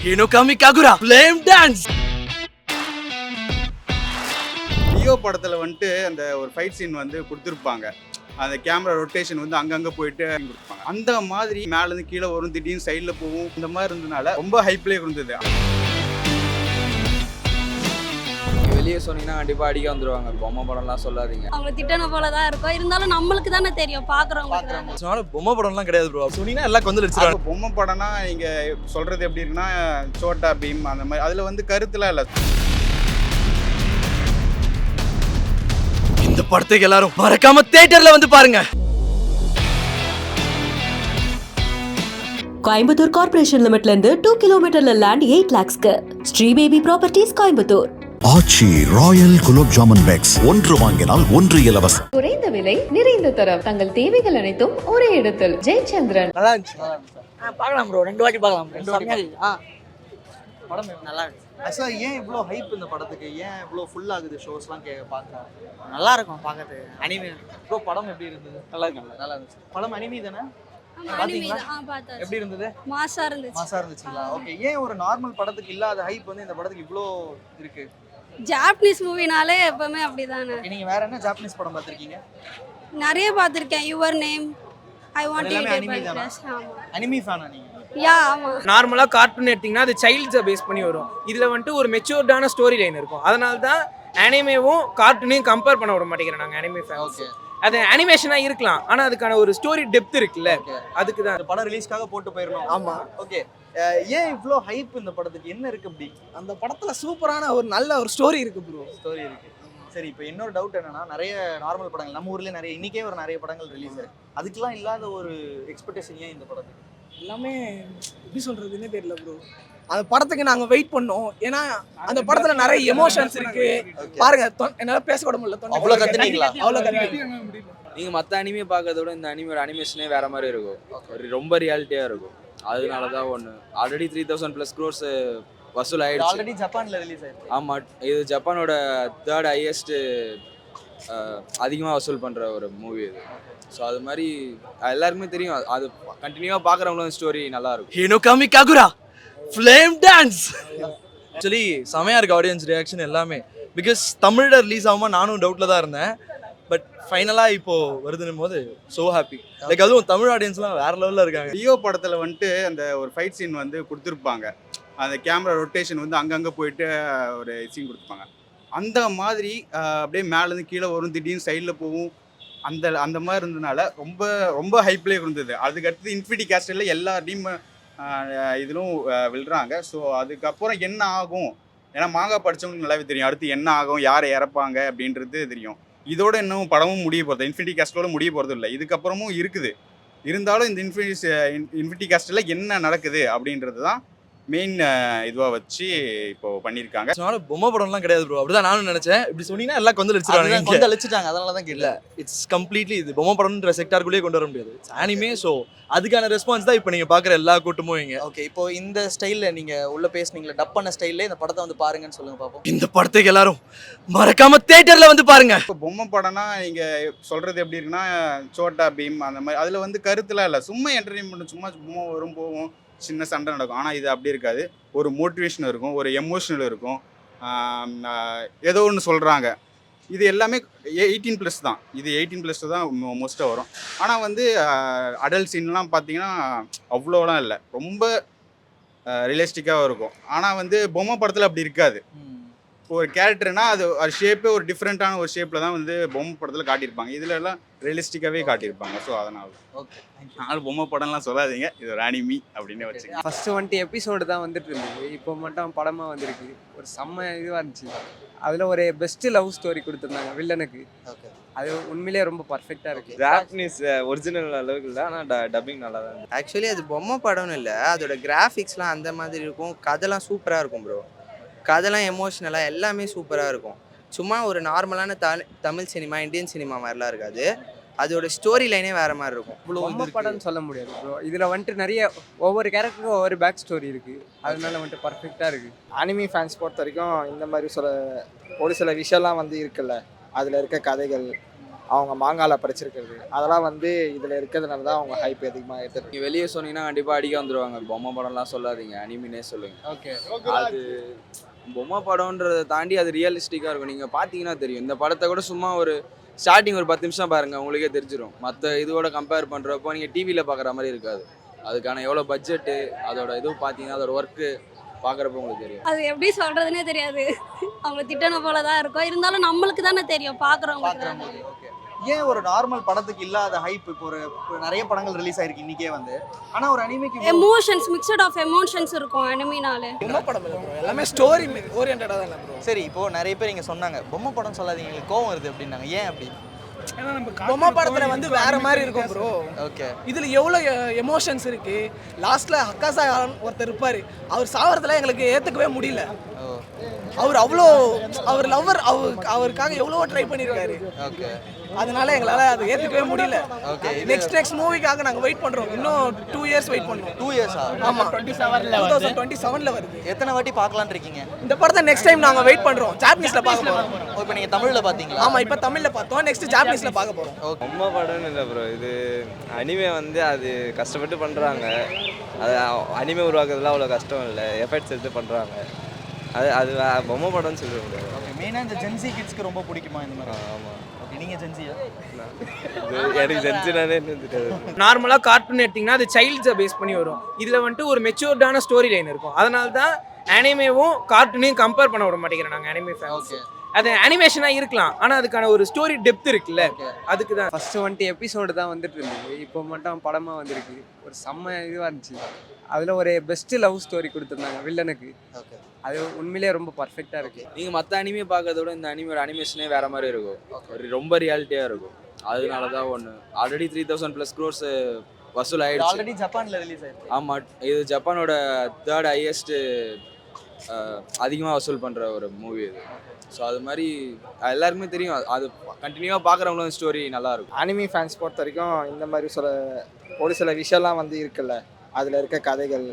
Hinokami Kagura flame dance. Leo படத்தில் வந்துட்டு அந்த ஒரு ஃபைட் சீன் வந்து கொடுத்துருப்பாங்க. அந்த கேமரா ரொட்டேஷன் வந்து அங்கங்கே போயிட்டு கொடுப்பாங்க. அந்த மாதிரி மேலேருந்து கீழே வரும், திடீர்னு சைடில் போகும். இந்த மாதிரி இருந்ததுனால ரொம்ப ஹைப்லேயே இருந்தது. வெளியே சொன்னீங்கன்னா கண்டிப்பாக அடிக்க வந்துடுவாங்க. பொம்மை படம்லாம் சொல்லாதீங்க. அவங்க திட்டன போல தான் இருக்கும். இருந்தாலும் நம்மளுக்கு தானே தெரியும், பார்க்குறவங்களுக்கு. அதனால பொம்மை படம்லாம் கிடையாது ப்ரோ. சொன்னீங்கன்னா எல்லாம் வந்து அடிச்சிருவாங்க. பொம்மை படம்னா நீங்கள் சொல்கிறது எப்படி இருக்குன்னா சோட்டா பீம் அந்த மாதிரி, அதில் வந்து கருத்துலாம் இல்லை. இந்த படத்துக்கு எல்லாரும் மறக்காம தியேட்டர்ல வந்து பாருங்க. கோயம்புத்தூர் கார்ப்பரேஷன் லிமிட்ல இருந்து 2 கிலோமீட்டர்ல லேண்ட் 8 lakhsக்கு Sri Baby Properties Coimbatore. Aachi royal gulab jamun packs, ஒன்று வாங்கினால் ஒன்று இலவசம். குறைந்த விலை, நிறைந்த தரம், தங்கள் தேவைகள் அனைத்தும் ஒரே இடத்தில். ஜெயச்சந்திரன். நல்லா இருந்துச்சு. பார்க்கலாம் ப்ரோ, 2 வாட்டி பார்க்கலாம். படம் நல்லா இருக்கு. ஆக்சுவலாக ஏன் இவ்வளோ ஹைப் இந்த படத்துக்கு? ஏன் இவ்வளோ ஃபுல் ஆகுது ஷோஸ்லாம் பார்க்குறேன்? நல்லா இருக்கும் பார்க்கறது. அனிமே ப்ரோ படம் எப்படி இருந்தது? நல்லா இருந்துச்சு. படம் அனிமே தானே? பாத்தீங்களா? எப்படி இருந்தது? மாசா இருந்துச்சுங்களா? ஓகே. ஏன் ஒரு நார்மல் படத்துக்கு இல்லாத ஹைப் வந்து இந்த படத்துக்கு இவ்வளோ இருக்கு? ஜாப்பனீஸ் மூவினாலே எப்பவுமே அப்படிதானே. நீங்க வேற என்ன ஜாப்பனீஸ் படம் பார்த்திருக்கீங்க? நிறைய பார்த்திருக்கேன். Your name, I want to anime ஃபேனா நீங்க? யா, ஆமா. நார்மலா கார்ட்டூன் எடுத்தீங்கன்னா அது சைல்ட்ஸை பேஸ் பண்ணி வரும். இதுல வந்துட்டு ஒரு மெச்சூர்டான ஸ்டோரி லைன் இருக்கும். அதனால தான் அனிமேவும் கார்ட்டூனையும் கம்பேர் பண்ண விட மாட்டேங்கிறோம் நாங்கள் அனிமே ஃபேன்ஸ். அது அனிமேஷனா இருக்கலாம், ஆனா அதுக்கான ஒரு ஸ்டோரி டெப்த் இருக்குல்ல, அதுக்கு தான். அந்த படம் ரிலீஸ்க்காக போட்டு போயிடணும். ஆமா. ஓகே. ஏன் இவ்வளோ ஹைப் இந்த படத்துக்கு? என்ன இருக்கு அப்படி? அந்த படத்துல சூப்பரான ஒரு நல்ல ஒரு ஸ்டோரி இருக்கு ப்ரோ. ஸ்டோரி இருக்கு. சரி, இப்போ இன்னொரு டவுட் என்னன்னா, நிறைய நார்மல் படங்கள் நம்ம ஊர்ல இன்னைக்கே ஒரு நிறைய படங்கள் ரிலீஸ் ஆயிருக்கு. அதுக்கெல்லாம் இல்லாத ஒரு எக்ஸ்பெக்டேஷன் ஏன் இந்த படத்துக்கு? எல்லாமே எப்படி சொல்றதுன்னே தெரியல ப்ரோ. அந்த படத்துக்கு நாங்க வெயிட் பண்ணோம். ஏன்னா அந்த படத்துல நிறைய எமோஷன்ஸ் இருக்கு. பாருங்க, என்னால பேச கூட முடியல. அவ்வளோ கத்துனீங்களா? அவ்வளோ கத்துனீங்க. நீங்க மற்ற அனிமே பார்க்கறத விட இந்த அனிமையோட அனிமேஷனே வேற மாதிரி இருக்கும். ரொம்ப ரியாலிட்டியா இருக்கும். அதனால தான் ஒன்று ஆல்ரெடி 3000+ crores வசூல் ஆயிடுச்சு. ஆல்ரெடி ஜப்பான்ல ரிலீஸ் ஆயிடுச்சு. ஆமாம், இது ஜப்பானோட 3rd highest அதிகமாக வசூல் பண்ணுற ஒரு மூவி இது. ஸோ அது மாதிரி எல்லாருக்குமே தெரியும். அது கண்டினியூவாக பார்க்குறவங்களும் ஸ்டோரி நல்லா இருக்கும். Hinokami Kagura flame dance. Actually செமையா இருக்கு ஆடியன்ஸ் ரியாக்ஷன் எல்லாமே. பிகாஸ் தமிழ்ல ரிலீஸ் ஆகாம நானும் டவுட்ல தான் இருந்தேன். பட் ஃபைனலாக இப்போ வருதுன்னும் போது ஸோ ஹாப்பி. லைக் அதுவும் தமிழ் ஆடியன்ஸ்லாம் வேற லெவலில் இருக்காங்க. லியோ படத்தில் வந்துட்டு அந்த ஒரு ஃபைட் சீன் வந்து கொடுத்துருப்பாங்க. அந்த கேமரா ரொட்டேஷன் வந்து அங்கங்கே போயிட்டு ஒரு சீன் கொடுத்துருப்பாங்க. அந்த மாதிரி அப்படியே மேலேருந்து கீழே வரும், திடீர்னு சைடில் போகும். அந்த மாதிரி இருந்ததுனால ரொம்ப ரொம்ப ஹைப்லேயே இருந்தது. அதுக்கடுத்து இன்ஃபினிட்டி கேஸ்டில் எல்லா டீம் இதிலும் விழுறாங்க. ஸோ அதுக்கப்புறம் என்ன ஆகும், ஏன்னா மாங்கா படித்தவங்களுக்கு நல்லாவே தெரியும் அடுத்து என்ன ஆகும், யாரை இறப்பாங்க அப்படின்றது தெரியும். இதோட இன்னும் படமும் முடிய போகிறது, இன்ஃபினிட்டி கேஸ்டோட முடிய போகிறது இல்லை. இதுக்கப்புறமும் இருக்குது. இருந்தாலும் இந்த இன்ஃபினிட்டி கேஸ்டில் என்ன நடக்குது அப்படின்றது தான் மெயின் இதுவாக வச்சு இப்போ பண்ணியிருக்காங்க. அதனால பொம்மை படம்லாம் கிடையாது ப்ரோ. அப்படிதான் நானும் நினைச்சேன். இப்படி சொன்னீங்கன்னா எல்லாம் வந்து அழிச்சிட்டாங்க. அதனால தான் இல்லை, இட்ஸ் கம்ப்ளீட்லி இது பொம்மை படம்ன்ற செக்டாருக்குள்ளேயே கொண்டு வர முடியாது. அனிமே. ஸோ அதுக்கான ரெஸ்பான்ஸ் தான் இப்போ நீங்கள் பார்க்குற எல்லா கூட்டமும் இங்கே. ஓகே. இப்போ இந்த ஸ்டைலில் நீங்கள் உள்ள பேசுனீங்களா, டப் பண்ண ஸ்டைலில் இந்த படத்தை வந்து பாருங்கன்னு சொல்லுங்க பார்ப்போம். இந்த படத்துக்கு எல்லாரும் மறக்காம தியேட்டர்ல வந்து பாருங்க. இப்போ பொம்மை படம்னா நீங்கள் சொல்கிறது எப்படி இருக்குன்னா சோட்டா பீம் அந்த மாதிரி, அதில் வந்து கருத்துலாம் இல்லை, சும்மா என்டர்டெயின்மெண்ட், சும்மா பொம்மை வரும் போகும், சின்ன சண்டை நடக்கும். ஆனால் இது அப்படி இருக்காது. ஒரு மோட்டிவேஷன் இருக்கும், ஒரு எமோஷனல் இருக்கும், ஏதோ ஒன்று சொல்கிறாங்க. இது எல்லாமே 18+ தான். இது 18+ தான் மோஸ்ட்டாக வரும். ஆனால் வந்து அடல்ட் சீன்லாம் பார்த்தீங்கன்னா அவ்வளோலாம் இல்லை, ரொம்ப ரியலிஸ்டிக்காக இருக்கும். ஆனால் வந்து பொம்மை படத்தில் அப்படி இருக்காது. ஒரு கேரக்டர்னா அது ஷேப்பே ஒரு டிஃப்ரெண்ட்டான ஒரு ஷேப்பில் தான் வந்து பொம்மை படத்தில் காட்டியிருப்பாங்க. இதில் எல்லாம் ரியலிஸ்டிக்காகவே காட்டியிருப்பாங்க. ஸோ அதனால் ஓகே, அதனால் பொம்மை படம்லாம் சொல்லாதீங்க, இது ஒரு அனிமி அப்படின்னு வச்சுக்கோங்க. ஃபஸ்ட்டு வந்துட்டு எபிசோடு தான் வந்துட்டு இருந்தது, இப்போ மட்டும் படமாக வந்திருக்கு. ஒரு செம்ம இதுவாக இருந்துச்சு. அதில் ஒரு பெஸ்ட்டு லவ் ஸ்டோரி கொடுத்துருந்தாங்க வில்லனுக்கு. ஓகே. அது உண்மையிலேயே ரொம்ப பர்ஃபெக்டாக இருக்குது. ஜாப்பனீஸ் ஒரிஜினல் அளவுக்கு இல்லை, ஆனால் டப்பிங் நல்லா தான் இருக்குது. ஆக்சுவலி அது பொம்மை படம்னு இல்லை, அதோட கிராஃபிக்ஸ்லாம் அந்த மாதிரி இருக்கும். கதைலாம் சூப்பராக இருக்கும் ப்ரோ. கதைலாம் எமோஷ்னலாக எல்லாமே சூப்பராக இருக்கும். சும்மா ஒரு நார்மலான தமிழ் சினிமா, இந்தியன் சினிமா மாதிரிலாம் இருக்காது. அதோட ஸ்டோரி லைனே வேறு மாதிரி இருக்கும். பொம்மை படம்னு சொல்ல முடியாது ப்ரோ. இதில் வந்துட்டு நிறைய ஒவ்வொரு கேரக்டருக்கும் ஒவ்வொரு பேக் ஸ்டோரி இருக்குது. அதனால வந்துட்டு பர்ஃபெக்டாக இருக்குது. அனிமி ஃபேன்ஸ் பொறுத்த வரைக்கும் இந்த மாதிரி ஒரு சில விஷயம்லாம் வந்து இருக்குல்ல, அதில் இருக்க கதைகள் அவங்க மாங்கால பறிச்சிருக்கிறது அதெல்லாம் வந்து இதில் இருக்கிறதுனால தான் அவங்க ஹைப் அதிகமாக ஏற்றுறது. நீங்கள் வெளியே சொன்னீங்கன்னா கண்டிப்பாக அடிக்க வந்துடுவாங்க. பொம்மை படம்லாம் சொல்லாதீங்க, அனிமினே சொல்லுங்க. ஓகே, அது பொம்மை படம்ன்றதை தாண்டி அது ரியலிஸ்டிக்காக இருக்கும். நீங்கள் பார்த்தீங்கன்னா தெரியும். இந்த படத்தை கூட சும்மா ஒரு ஸ்டார்டிங் ஒரு 10 நிமிஷம் பாருங்கள், உங்களுக்கே தெரிஞ்சிடும். மற்ற இதோட கம்பேர் பண்ணுறப்போ நீங்கள் டிவியில் பார்க்குற மாதிரி இருக்காது. அதுக்கான எவ்வளோ பட்ஜெட்டு, அதோட இது பார்த்தீங்கன்னா அதோட ஒர்க்கு பார்க்குறப்ப உங்களுக்கு தெரியும். அது எப்படி சொல்றதுனே தெரியாது. அவங்க திட்டன போல தான் இருக்கும். இருந்தாலும் நம்மளுக்கு தானே தெரியும், பார்க்குறவங்களுக்கு தானே தெரியும். ஏன் ஒரு நார்மல் படத்துக்கு இல்லாத ஹைப் இப்போ நிறைய படங்கள் ரிலீஸ் ஆயிருக்கு இன்னைக்கே வந்து, ஆனா ஒரு அனிமேக்கு எமோஷன்ஸ், மிக்சட் ஆஃப் எமோஷன்ஸ் இருக்கும் அனிமினாலே. பொம்மை படம் இல்லை ப்ரோ, எல்லாமே ஸ்டோரி ஓரியன்டாக தான் இல்லை ப்ரோ. சரி, இப்போ நிறைய பேர் இங்க சொன்னாங்க பொம்மை படம் சொல்லாதீங்க எங்களுக்கு கோவம் வருது அப்படின்னாங்க. ஏன் அப்படி? பொம்மை படத்துல வந்து வேற மாதிரி இருக்கும் ப்ரோ. ஓகே, இதுல எவ்வளவு எமோஷன்ஸ் இருக்கு. லாஸ்ட்ல ஹக்காசா ஒருத்தர் இருப்பாரு, அவர் சாவறதுல எங்களுக்கு ஏத்துக்கவே முடியல. அவர் அவ்வளோ அவர் லவ்வர், அவருக்காக எவ்வளவோ ட்ரை பண்ணியிருக்காரு. ஓகே, அதனால எங்களால அதை ஏத்துக்கவே முடியல. ஓகே. நெக்ஸ்ட் மூவிக்காக நாங்க வெயிட் பண்றோம். இன்னும் 2 இயர்ஸ் வெயிட் பண்ணோம். 2 இயர்ஸா? ஆமா, 2027ல வருது. எத்தனை வாட்டி பார்க்கலாம்னு இருக்கீங்க இந்த படத்தை நெக்ஸ்ட் டைம் நாங்க வெயிட் பண்றோம். ஜாப்பனீஸ்ல பார்க்க போறோம். இப்போ நீங்க தமிழ்ல பாத்தீங்களா? ஆமா, இப்ப தமிழ்ல பார்த்தோம். நெக்ஸ்ட் ஜாப்பனீஸ்ல பார்க்க போறோம். பொம்மை படம்னு இல்லை ப்ரோ, இது அனிமே வந்து அது கஷ்டப்பட்டு பண்ணுறாங்க. அது அனிமே உருவாக்குறதுலாம் அவ்வளோ கஷ்டம் இல்லை, எஃபர்ட்ஸ் எடுத்து பண்ணுறாங்க. அது பொம்மை படம்னு சொல்ல முடியாது. ஓகே, மெயினா இந்த ஜென்சி கிட்ஸ்க்கு ரொம்ப பிடிக்குமா இந்த மாதிரி? ஆமாம். ஓகே, நீங்க ஜென்சியா? எனக்கு செஞ்சுனாலே தெரியாது. நார்மலாக கார்ட்டூன் எடுத்திங்கன்னா அது சைல்ட்ஸை பேஸ் பண்ணி வரும். இதில் வந்துட்டு ஒரு மெச்சூர்டான ஸ்டோரி லைன் இருக்கும். அதனால தான் அனிமேவும் கார்ட்டூனையும் கம்பேர் பண்ண விட மாட்டேங்கிறோம் நாங்கள் அனிமே ஃபேன்ஸ். ஓகே, அது அனிமேஷனாக இருக்கலாம், ஆனால் அதுக்கான ஒரு ஸ்டோரி டெப்த் இருக்குல்ல, அதுக்கு தான். ஃபஸ்ட்டு வந்துட்டு எபிசோடு தான் வந்துட்டு இருந்தது, இப்போ மட்டும் படமாக வந்திருக்கு. ஒரு செம்ம இதுவாக இருந்துச்சு. அதில் ஒரு பெஸ்ட்டு லவ் ஸ்டோரி கொடுத்துருந்தாங்க வில்லனுக்கு. ஓகே. அது உண்மையிலேயே ரொம்ப பர்ஃபெக்டாக இருக்குது. நீங்கள் மற்ற அனிமே பார்க்கறத விட இந்த அனிமையோட அனிமேஷனே வேறு மாதிரி இருக்கும். ரொம்ப ரியாலிட்டியாக இருக்கும். அதனால தான் ஒன்று ஆல்ரெடி 3000+ crores வசூல் ஆயிடுச்சு. ஆல்ரெடி ஜப்பான்ல ரிலீஸ் ஆயிருக்கு. ஆமாம், இது ஜப்பானோட 3rd highest அதிகமாக வசூல் பண்ணுற ஒரு மூவி இது. ஸோ அது மாதிரி எல்லாருக்குமே தெரியும். அது கண்டினியூவாக பார்க்குறவங்களும் ஸ்டோரி நல்லாயிருக்கும். அனிமி ஃபேன்ஸ் பொறுத்த வரைக்கும் இந்த மாதிரி ஒரு சில விஷயம்லாம் வந்து இருக்குல்ல, அதில் இருக்க கதைகள்,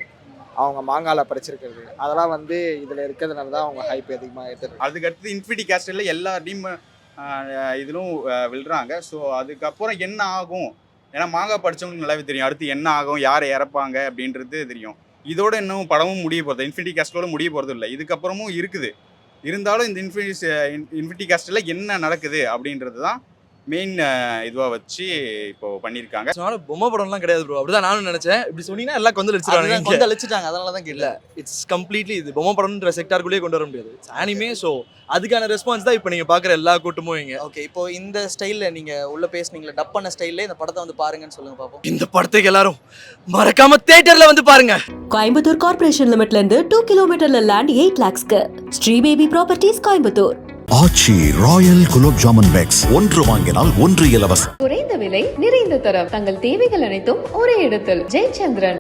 அவங்க மாங்கால பறிச்சிருக்கிறது அதெல்லாம் வந்து இதில் இருக்கிறதுனால தான் அவங்க ஹைப் அதிகமாக ஏற்றுறது. அதுக்கடுத்து இன்ஃபினிட்டி கேஸ்டில் எல்லா டீம் இதிலும் விழுறாங்க. ஸோ அதுக்கப்புறம் என்ன ஆகும், ஏன்னா மாங்கா படித்தவங்களுக்கு நல்லாவே தெரியும் அடுத்து என்ன ஆகும், யாரை இறப்பாங்க அப்படின்றது தெரியும். இதோட இன்னும் படமும் முடிய போகிறது, இன்ஃபினிட்டி கேஸ்டோட முடிய போகிறது இல்லை, இதுக்கப்புறமும் இருக்குது. இருந்தாலும் இந்த இன்ஃபினிட்டி கேஸ்டில் என்ன நடக்குது அப்படின்றது தான் மெயின் இதுவாக வச்சு இப்போ பண்ணியிருக்காங்க. அதனால பொம்மை படம்லாம் கிடையாது ப்ரோ, அப்படிதான் நானும் நினைச்சேன். இப்படி சொன்னீங்கன்னா எல்லாம் கொண்டு அழிச்சிட்டாங்க, அதனால தான் இல்ல, இட்ஸ் கம்ப்ளீட்லி இது பொம்மை படம்ன்ற செக்டாருக்குள்ளேயே கொண்டு வர முடியாது. அனிமே. ஸோ அதுக்கான ரெஸ்பான்ஸ் தான் இப்போ நீங்கள் பார்க்குற எல்லா கூட்டமும் இங்கே. ஓகே, இப்போ இந்த ஸ்டைலில் நீங்கள் உள்ள பேசுனீங்களா, டப் பண்ண ஸ்டைலில் இந்த படத்தை வந்து பாருங்கன்னு சொல்லுங்க பார்ப்போம். இந்த படத்துக்கு எல்லாரும் மறக்காம தியேட்டர்ல வந்து பாருங்க. கோயம்புத்தூர் கார்ப்பரேஷன் லிமிட்ல இருந்து 2 கிலோமீட்டர்ல லேண்ட் 8 lakhsக்கு Sri Baby Properties Coimbatore. Aachi royal gulab jamun packs, ஒன்று வாங்கினால் ஒன்று இலவசம். குறைந்த விலை, நிறைந்த தரம், தங்கள் தேவைகள் அனைத்தும் ஒரே இடத்தில். ஜெயச்சந்திரன்.